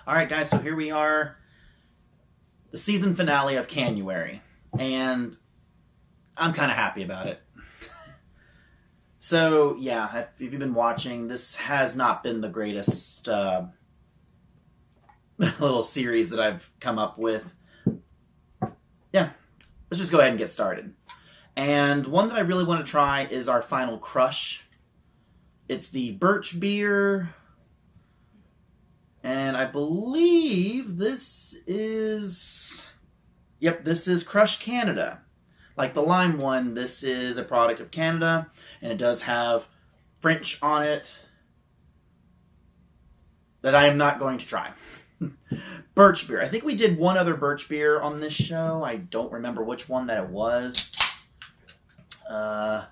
Alright guys, so here we are, the season finale of Canuary, and I'm kind of happy about it. So yeah, if you've been watching, this has not been the greatest little series that I've come up with. Yeah, let's just go ahead and get started. And one that I really want to try is our final crush. It's the birch beer. And I believe this is... Yep, this is Crush Canada. Like the lime one, this is a product of Canada. And it does have French on it that I am not going to try. Birch beer. I think we did one other birch beer on this show. I don't remember which one that it was. And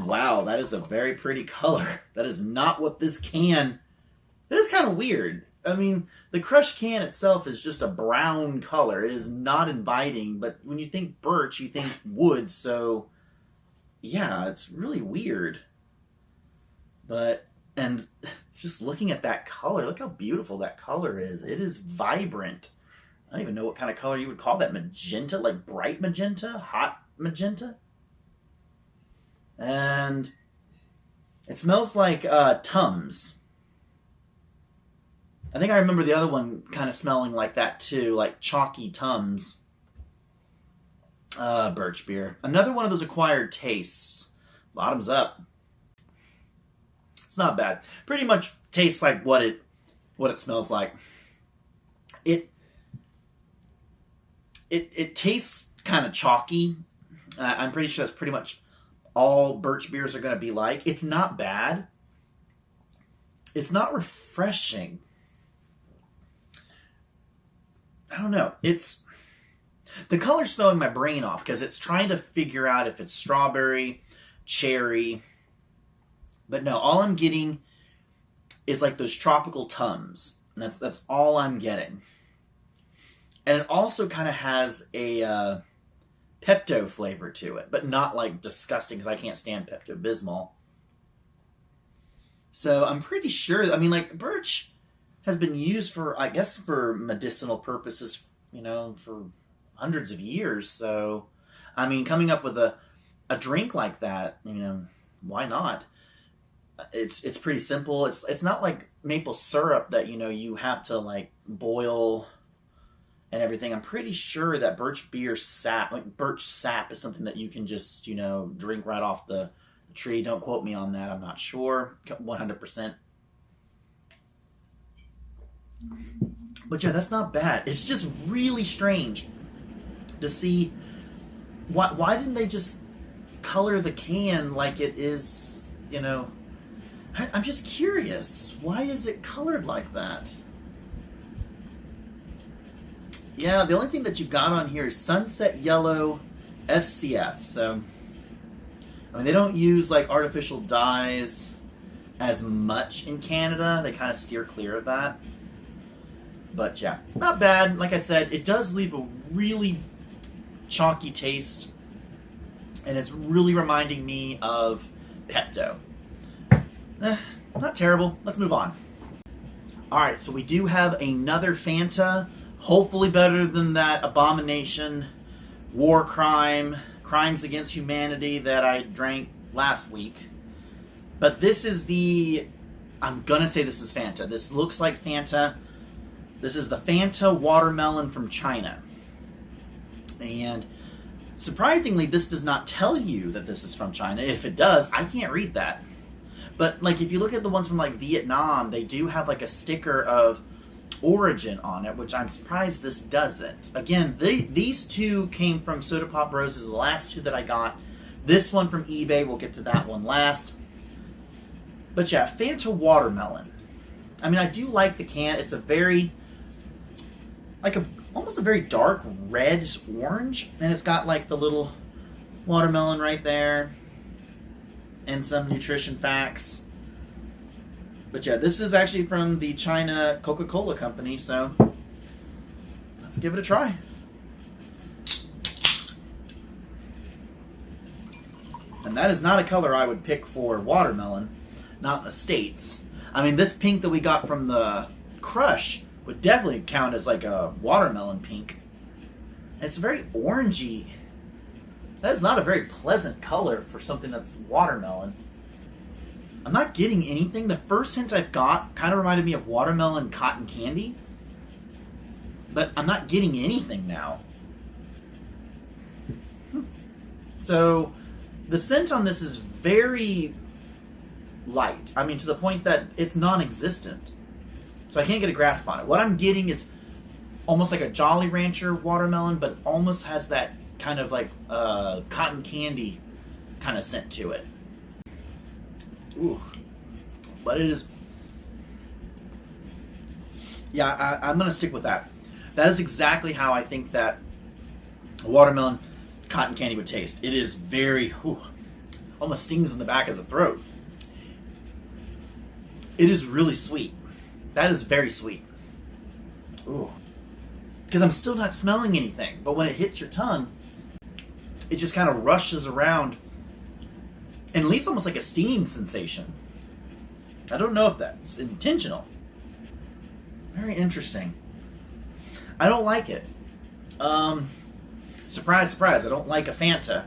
wow, that is a very pretty color. That is not what this can... It is kind of weird. I mean, the Crush can itself is just a brown color. It is not inviting, but when you think birch, you think wood, so yeah, it's really weird. But, and just looking at that color, look how beautiful that color is. It is vibrant. I don't even know what kind of color you would call that. Magenta? Like bright magenta? Hot magenta? And it smells like Tums. I think I remember the other one kind of smelling like that too, like chalky Tums. Birch beer. Another one of those acquired tastes. Bottoms up. It's not bad. Pretty much tastes like what it smells like. It tastes kind of chalky. I'm pretty sure that's pretty much all birch beers are going to be like. It's not bad. It's not refreshing. I don't know. It's... The color's throwing my brain off because it's trying to figure out if it's strawberry, cherry. But no, all I'm getting is like those tropical Tums. And that's all I'm getting. And it also kind of has a Pepto flavor to it. But not like disgusting because I can't stand Pepto-Bismol. So I'm pretty sure... I mean, like, birch has been used for, I guess, for medicinal purposes, you know, for hundreds of years. So, I mean, coming up with a drink like that, you know, why not? It's pretty simple. It's not like maple syrup that, you know, you have to, like, boil and everything. I'm pretty sure that birch beer sap, like birch sap, is something that you can just, you know, drink right off the tree. Don't quote me on that. I'm not sure. 100%. But yeah, that's not bad. It's just really strange to see why didn't they just color the can like it is, you know... I'm just curious. Why is it colored like that? Yeah, the only thing that you've got on here is Sunset Yellow FCF. So, I mean, they don't use like artificial dyes as much in Canada. They kind of steer clear of that. But yeah, not bad. Like I said, it does leave a really chalky taste. And it's really reminding me of Pepto. Not terrible. Let's move on. Alright, so we do have another Fanta. Hopefully better than that abomination, war crime, crimes against humanity that I drank last week. But this is the... I'm gonna say this is Fanta. This looks like Fanta. This is the Fanta watermelon from China. And surprisingly, this does not tell you that this is from China. If it does, I can't read that. But like if you look at the ones from like Vietnam, they do have like a sticker of origin on it, which I'm surprised this doesn't. Again, these two came from Soda Pop Roses, the last two that I got. This one from eBay, we'll get to that one last. But yeah, Fanta watermelon. I mean, I do like the can. It's a very... like almost a very dark reddish orange, and it's got like the little watermelon right there and some nutrition facts. But yeah, this is actually from the China Coca-Cola company, so let's give it a try. And that is not a color I would pick for watermelon, not in the States. I mean, this pink that we got from the crush would definitely count as like a watermelon pink. It's very orangey. That is not a very pleasant color for something that's watermelon. I'm not getting anything. The first hint I've got kind of reminded me of watermelon cotton candy. But I'm not getting anything now. So the scent on this is very light. I mean, to the point that it's non-existent. So I can't get a grasp on it. What I'm getting is almost like a Jolly Rancher watermelon, but almost has that kind of like cotton candy kind of scent to it. Ooh. But it is... Yeah, I'm going to stick with that. That is exactly how I think that watermelon cotton candy would taste. It is very... almost stings in the back of the throat. It is really sweet. That is very sweet. Ooh. Because I'm still not smelling anything. But when it hits your tongue, it just kind of rushes around and leaves almost like a stinging sensation. I don't know if that's intentional. Very interesting. I don't like it. Surprise, surprise, I don't like a Fanta.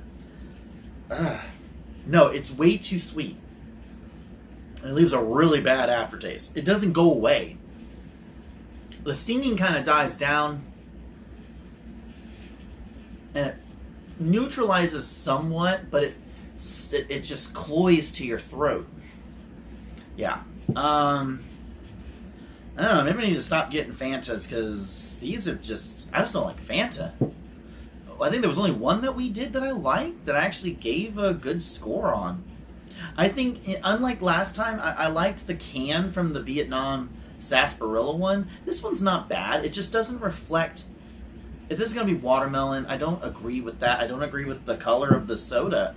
No, it's way too sweet. It leaves a really bad aftertaste. It doesn't go away. The stinging kind of dies down. And it neutralizes somewhat, but it just cloys to your throat. Yeah. I don't know, maybe I need to stop getting Fantas, because these are just... I just don't like Fanta. I think there was only one that we did that I liked, that I actually gave a good score on. I think, unlike last time, I liked the can from the Vietnam sarsaparilla one. This one's not bad. It just doesn't reflect... If this is going to be watermelon, I don't agree with that. I don't agree with the color of the soda.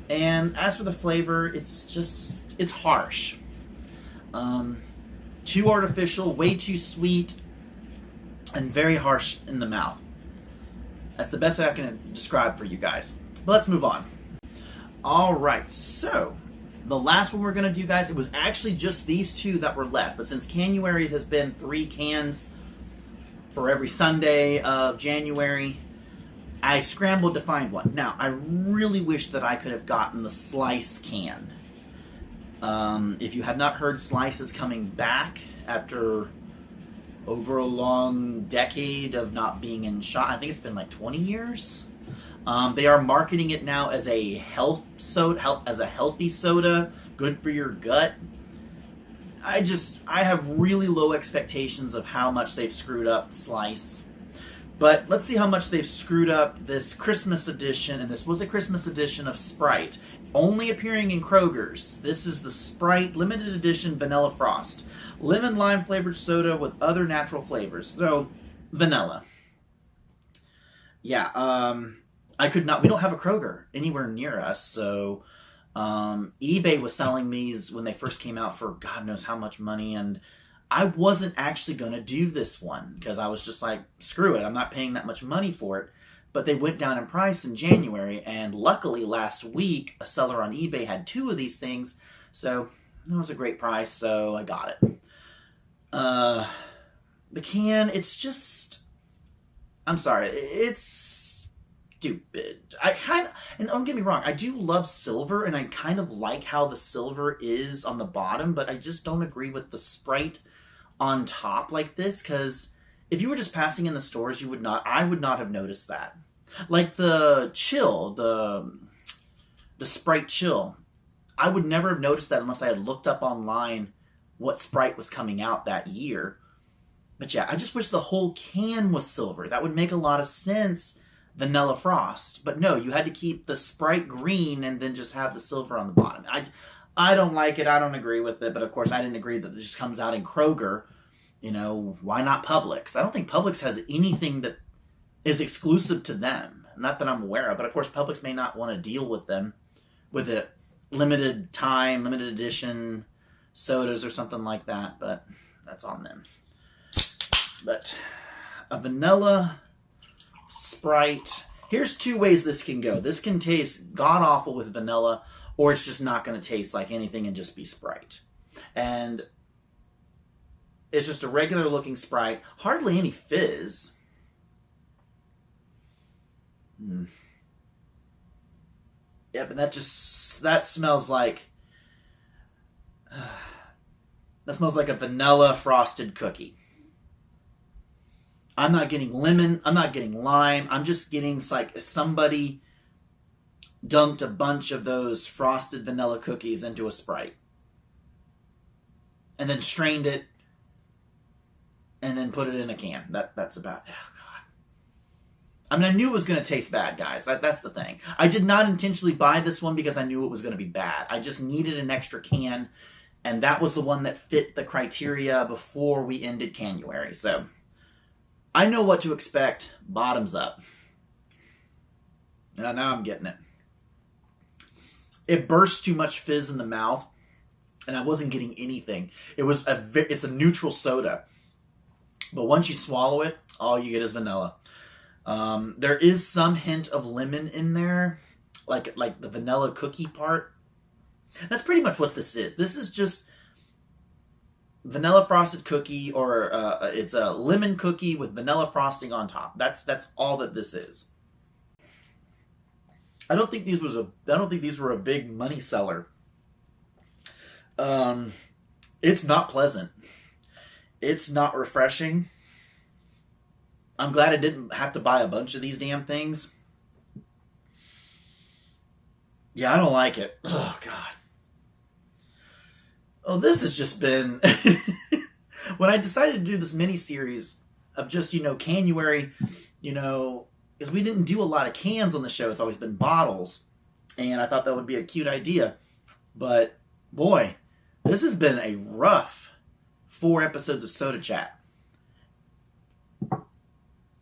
And as for the flavor, it's just... It's harsh. Too artificial, way too sweet, and very harsh in the mouth. That's the best that I can describe for you guys. But let's move on. Alright, so the last one we're going to do, guys, it was actually just these two that were left. But since Canuary has been 3 cans for every Sunday of January, I scrambled to find one. Now, I really wish that I could have gotten the Slice can. If you have not heard, Slice is coming back after over a long decade of not being in shop. I think it's been like 20 years. They are marketing it now as a health soda, as a healthy soda, good for your gut. I have really low expectations of how much they've screwed up Slice. But let's see how much they've screwed up this Christmas edition, and this was a Christmas edition of Sprite. Only appearing in Kroger's. This is the Sprite Limited Edition Vanilla Frost. Lemon lime flavored soda with other natural flavors. So, vanilla. Yeah, we don't have a Kroger anywhere near us, so eBay was selling these when they first came out for God knows how much money, and I wasn't actually going to do this one because I was just like, screw it, I'm not paying that much money for it. But they went down in price in January, and luckily last week, a seller on eBay had 2 of these things, so it was a great price, so I got it. The can, it's just... I'm sorry, it's stupid. And don't get me wrong, I do love silver, and I kind of like how the silver is on the bottom, but I just don't agree with the Sprite on top like this, because... If you were just passing in the stores, I would not have noticed that. Like the chill, the Sprite chill. I would never have noticed that unless I had looked up online what Sprite was coming out that year. But yeah, I just wish the whole can was silver. That would make a lot of sense. Vanilla Frost. But no, you had to keep the Sprite green and then just have the silver on the bottom. I don't like it. I don't agree with it. But of course, I didn't agree that it just comes out in Kroger. You know, why not Publix? I don't think Publix has anything that is exclusive to them. Not that I'm aware of, but of course Publix may not want to deal with them with a limited time, limited edition sodas or something like that, but that's on them. But a vanilla Sprite. Here's 2 ways this can go. This can taste god-awful with vanilla, or it's just not going to taste like anything and just be Sprite. And It's just a regular looking Sprite. Hardly any fizz. Yep, and that smells like a vanilla frosted cookie. I'm not getting lemon. I'm not getting lime. I'm just getting like somebody dunked a bunch of those frosted vanilla cookies into a Sprite and then strained it and then put it in a can. That's about it. Oh, God. I mean, I knew it was going to taste bad, guys. That's the thing. I did not intentionally buy this one because I knew it was going to be bad. I just needed an extra can, and that was the one that fit the criteria before we ended Canuary. So I know what to expect. Bottoms up. Now I'm getting it. It burst too much fizz in the mouth, and I wasn't getting anything. It's a neutral soda, but once you swallow it, all you get is vanilla. There is some hint of lemon in there, like the vanilla cookie part. That's pretty much what this is. This is just vanilla frosted cookie, or it's a lemon cookie with vanilla frosting on top. That's all that this is. I don't think these were a big money seller. It's not pleasant. It's not refreshing. I'm glad I didn't have to buy a bunch of these damn things. Yeah, I don't like it. Oh, God. Oh, this has just been... When I decided to do this mini-series of just, Canuary, because we didn't do a lot of cans on the show. It's always been bottles. And I thought that would be a cute idea. But, boy, this has been a rough 4 episodes of Soda Chat.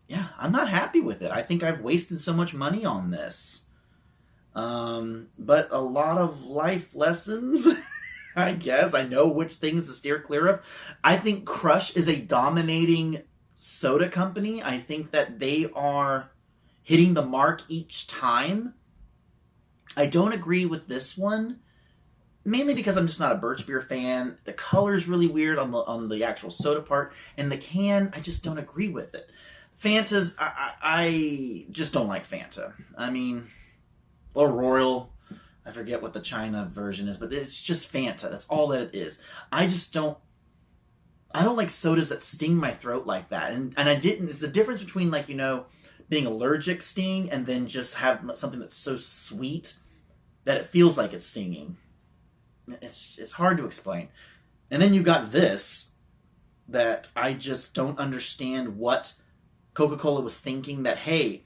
Yeah, I'm not happy with it. I think I've wasted so much money on this. But a lot of life lessons, I guess. I know which things to steer clear of. I think Crush is a dominating soda company. I think that they are hitting the mark each time. I don't agree with this one, mainly because I'm just not a Birch Beer fan. The color's really weird on the actual soda part, and the can, I just don't agree with it. Fantas, I just don't like Fanta. I mean, or Royal. I forget what the China version is, but it's just Fanta. That's all that it is. I don't like sodas that sting my throat like that. And I didn't. It's the difference between, being allergic sting and then just have something that's so sweet that it feels like it's stinging. It's hard to explain. And then you got this that I just don't understand what Coca-Cola was thinking, that, hey,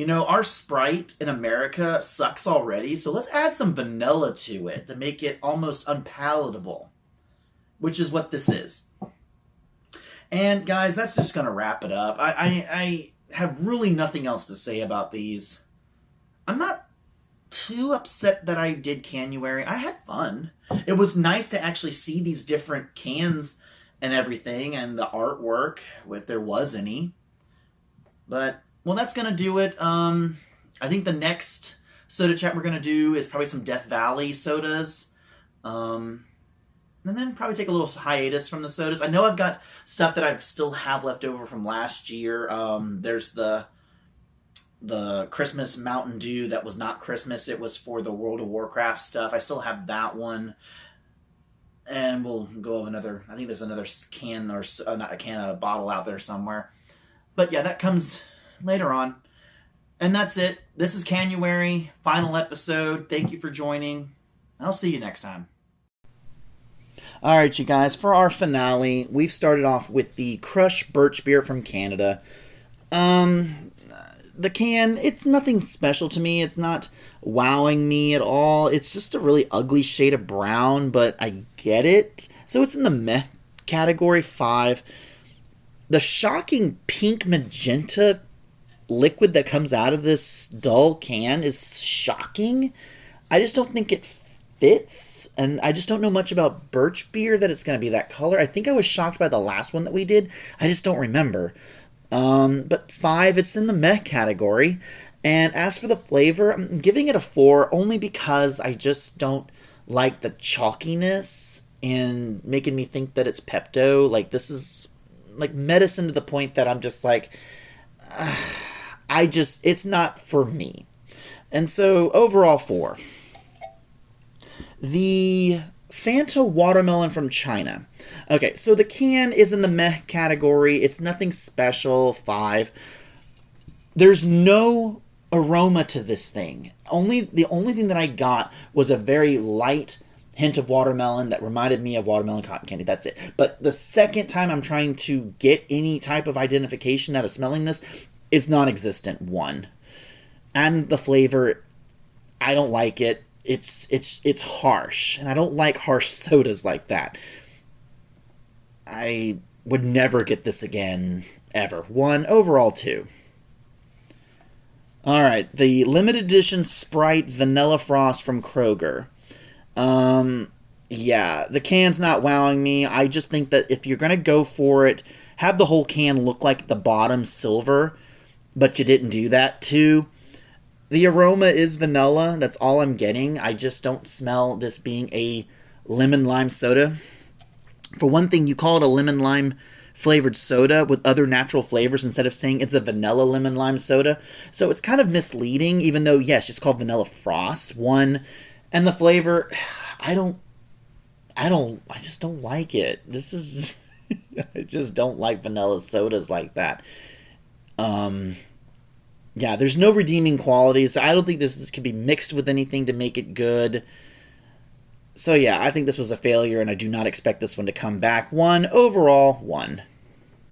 our Sprite in America sucks already, so let's add some vanilla to it to make it almost unpalatable, which is what this is. And, guys, that's just going to wrap it up. I have really nothing else to say about these. I'm not too upset that I did Canuary. I had fun. It was nice to actually see these different cans and everything, and the artwork, if there was any. But, well, that's going to do it. I think the next soda chat we're going to do is probably some Death Valley sodas. And then probably take a little hiatus from the sodas. I know I've got stuff that I still have left over from last year. There's the Christmas Mountain Dew that was not Christmas. It was for the World of Warcraft stuff. I still have that one. And we'll go of another... I think there's another can, or not a can, a bottle out there somewhere. But yeah, that comes later on. And that's it. This is Canuary, final episode. Thank you for joining. I'll see you next time. All right, you guys, for our finale, we've started off with the Crush Birch Beer from Canada. The can, it's nothing special to me. It's not wowing me at all. It's just a really ugly shade of brown, but I get it. So it's in the meh category, 5. The shocking pink magenta liquid that comes out of this dull can is shocking. I just don't think it fits, and I just don't know much about Birch Beer that it's going to be that color. I think I was shocked by the last one that we did. I just don't remember. But 5, it's in the meh category. And as for the flavor, I'm giving it a 4 only because I just don't like the chalkiness and making me think that it's Pepto. Like, this is like medicine to the point that I'm just like, it's not for me. And so, overall 4. The Fanta watermelon from China. Okay, so the can is in the meh category. It's nothing special. 5. There's no aroma to this thing. The only thing that I got was a very light hint of watermelon that reminded me of watermelon cotton candy. That's it. But the second time I'm trying to get any type of identification out of smelling this, it's non-existent. 1. And the flavor, I don't like it. It's harsh, and I don't like harsh sodas like that. I would never get this again, ever. 1. Overall 2. Alright, the limited edition Sprite Vanilla Frost from Kroger. Yeah, the can's not wowing me. I just think that if you're gonna go for it, have the whole can look like the bottom silver, but you didn't do that. 2. The aroma is vanilla. That's all I'm getting. I just don't smell this being a lemon lime soda. For one thing, you call it a lemon lime flavored soda with other natural flavors instead of saying it's a vanilla lemon lime soda. So it's kind of misleading, even though, yes, it's called Vanilla Frost. 1. And the flavor, I just don't like it. This is, I just don't like vanilla sodas like that. Yeah, there's no redeeming qualities. I don't think this can be mixed with anything to make it good. So yeah, I think this was a failure, and I do not expect this one to come back. 1. Overall, 1.